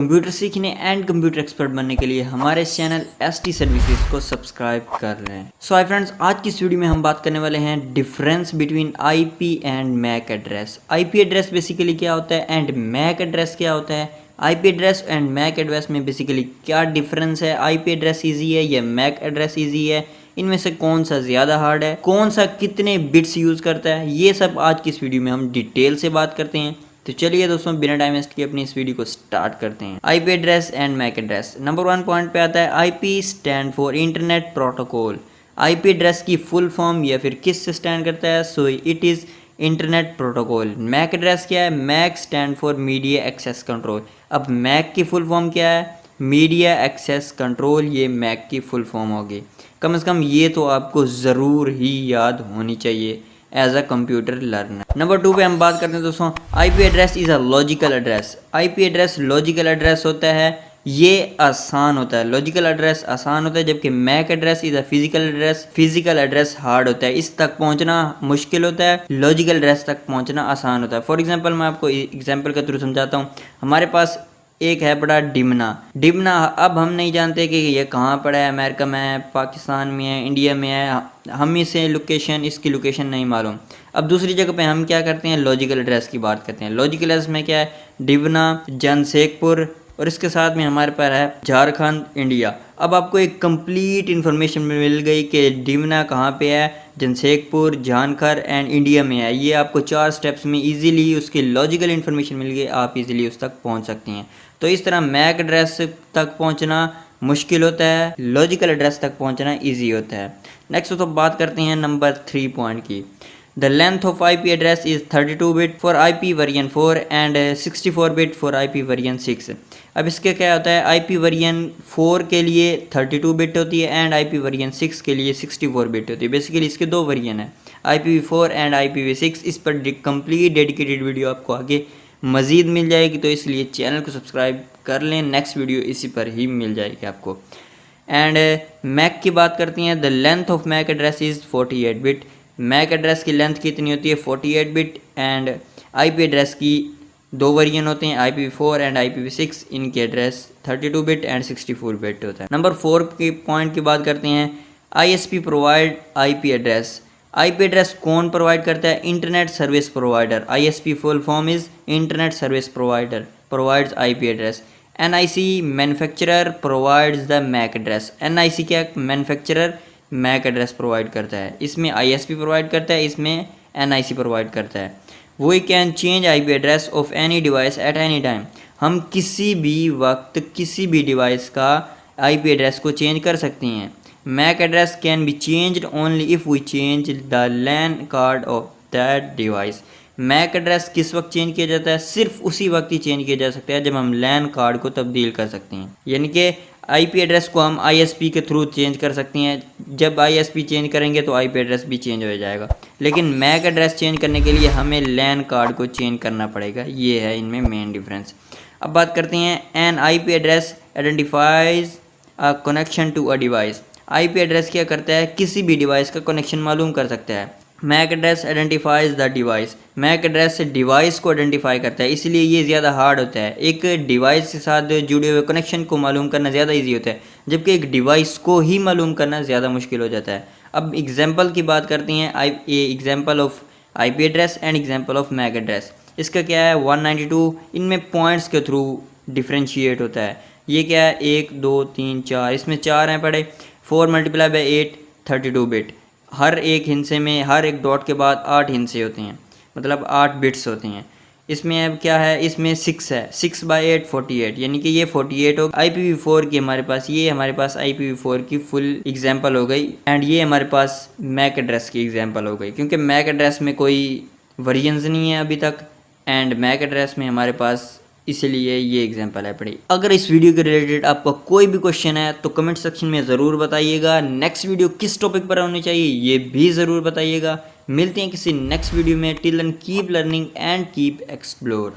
Computer सीखने and computer expert बनने के लिए हमारे चैनल ST सर्विसेज को सब्सक्राइब कर लें। सो हाय फ्रेंड्स, आज की इस वीडियो में हम बात करने वाले हैं difference between IP and MAC address. IP address basically क्या होता है एंड मैक एड्रेस क्या होता है। IP address and MAC address में बेसिकली क्या डिफरेंस है। IP एड्रेस ईजी है या मैक एड्रेस ईजी है, इनमें से कौन सा ज़्यादा हार्ड है, कौन सा कितने बिट्स यूज़ करता है, ये सब आज की इस वीडियो में हम डिटेल से बात करते हैं। तो चलिए दोस्तों, बिना टाइम वेस्ट किए अपनी इस वीडियो को स्टार्ट करते हैं। IP address and MAC address. Number 1 point पे आता है IP stand for internet protocol. IP address की फुल फॉर्म या फिर किस से स्टैंड करता है, so it is internet protocol. MAC address क्या है, MAC stand for media access control. अब मैक की फुल फॉर्म क्या है, मीडिया एक्सेस कंट्रोल, ये मैक की फुल फॉर्म होगी। कम से कम ये तो आपको ज़रूर ही याद होनी चाहिए as a computer learner. Number 2 पे हम बात करते हैं दोस्तों, IP address is a logical address. IP address logical address होता है, ये आसान होता है। लॉजिकल एड्रेस आसान होता है, जबकि MAC address is a physical address. Physical address hard होता है, इस तक पहुंचना मुश्किल होता है, लॉजिकल एड्रेस तक पहुंचना आसान होता है। फॉर एग्जांपल मैं आपको एग्जांपल के थ्रू समझाता हूँ। हमारे पास एक है बड़ा डिमना। अब हम नहीं जानते कि ये कहाँ पड़ा है, अमेरिका में है, पाकिस्तान में है, इंडिया में है, हम इसे लोकेशन, इसकी लोकेशन नहीं मालूम। अब दूसरी जगह पे हम क्या करते हैं, लॉजिकल एड्रेस की बात करते हैं। लॉजिकल एड्रेस में क्या है, डिमना, जनसेकपुर, और इसके साथ में हमारे पास है झारखंड, इंडिया। अब आपको एक कंप्लीट इन्फॉर्मेशन मिल गई कि डिमना कहाँ पे है, जनसेकपुर, झारखंड एंड इंडिया में है। ये आपको 4 स्टेप्स में इजीली उसकी लॉजिकल इन्फॉर्मेशन मिल गई, आप इजीली उस तक पहुंच सकती हैं। तो इस तरह मैक एड्रेस तक पहुंचना मुश्किल होता है, लॉजिकल एड्रेस तक पहुंचना इजी होता है। नेक्स्ट तो बात करते हैं नंबर 3 पॉइंट की। The length of IP address is 32 bit for IP version 4 and 64 bit for IP version 6। अब इसके क्या होता है, IP वर्जन 4 के लिए 32 बिट होती है एंड IP वर्जन 6 के लिए 64 बिट होती है। बेसिकली इसके 2 वर्जन है, IPv4 एंड IPv6। इस पर कंप्लीट डेडिकेटेड वीडियो आपको आगे मज़ीद मिल जाएगी, तो इसलिए चैनल को सब्सक्राइब कर लें, नेक्स्ट वीडियो इसी पर ही मिल जाएगी आपको। एंड मैक की बात करती हैं। The length of MAC address is 48 bit. MAC address की लेंथ कितनी होती है, 48 बिट। एंड IP एड्रेस की 2 वर्जन होते हैं, IPv4 एंड IPv6। इनके एड्रेस 32 बिट एंड 64 बिट होता है। नंबर 4 की पॉइंट की बात करते हैं, ISP provide IP address. IP address कौन प्रोवाइड करता है, internet service provider. ISP full form is internet service provider provides IP address. NIC manufacturer provides the MAC address. NIC क्या, मैन्युफैक्चरर मैक एड्रेस प्रोवाइड करता है। इसमें ISP provide करता है, इसमें NIC प्रोवाइड करता है। We can change IP address of any device at any time. हम किसी भी वक्त किसी भी डिवाइस का IP एड्रेस को चेंज कर सकते हैं। MAC address can be changed only if we change the LAN card of that device. MAC address किस वक्त चेंज किया जाता है, सिर्फ उसी वक्त ही चेंज किया जा सकता है जब हम लैन कार्ड को तब्दील कर सकते हैं। यानी कि IP एड्रेस को हम ISP के थ्रू चेंज कर सकते हैं। जब ISP चेंज करेंगे तो IP एड्रेस भी चेंज हो जाएगा, लेकिन मैक एड्रेस चेंज करने के लिए हमें लैन कार्ड को चेंज करना पड़ेगा। ये है इनमें मेन डिफरेंस। अब बात करते हैं, an IP address identifies a connection to a device. IP address क्या करता है, किसी भी डिवाइस का कनेक्शन मालूम कर सकता है। MAC address identifies the device. MAC address से डिवाइस को आइडेंटिफाई करता है, इसलिए ये ज़्यादा हार्ड होता है। एक डिवाइस के साथ जुड़े हुए कनेक्शन को मालूम करना ज़्यादा इजी होता है, जबकि एक डिवाइस को ही मालूम करना ज़्यादा मुश्किल हो जाता है। अब एग्जांपल की बात करते हैं, example of IP address and example of MAC address. इसका क्या है, 192 इनमें पॉइंट्स के थ्रू डिफ्रेंशिएट होता है। ये क्या है, 1 2 3 4, इसमें 4 हैं पड़े। 4 मल्टीप्लाई बाई 8 32 बिट। हर एक हिंसे में, हर एक डॉट के बाद 8 हिंसे होते हैं, मतलब 8 बिट्स होते हैं। इसमें अब क्या है, इसमें 6 है, 6 बाई 8 48, यानी कि ये 48 हो। IPv4 की हमारे पास, ये हमारे पास IPv4 की फुल एग्जांपल हो गई, एंड ये हमारे पास मैक एड्रेस की एग्जांपल हो गई, क्योंकि मैक एड्रेस में कोई वर्जन्स नहीं है अभी तक, एंड मैक एड्रेस में हमारे पास, इसलिए ये एग्जांपल है पड़ी। अगर इस वीडियो के रिलेटेड आपका कोई भी क्वेश्चन है तो कमेंट सेक्शन में ज़रूर बताइएगा। नेक्स्ट वीडियो किस टॉपिक पर होनी चाहिए ये भी ज़रूर बताइएगा। मिलते हैं किसी नेक्स्ट वीडियो में। Till then keep learning and keep explore.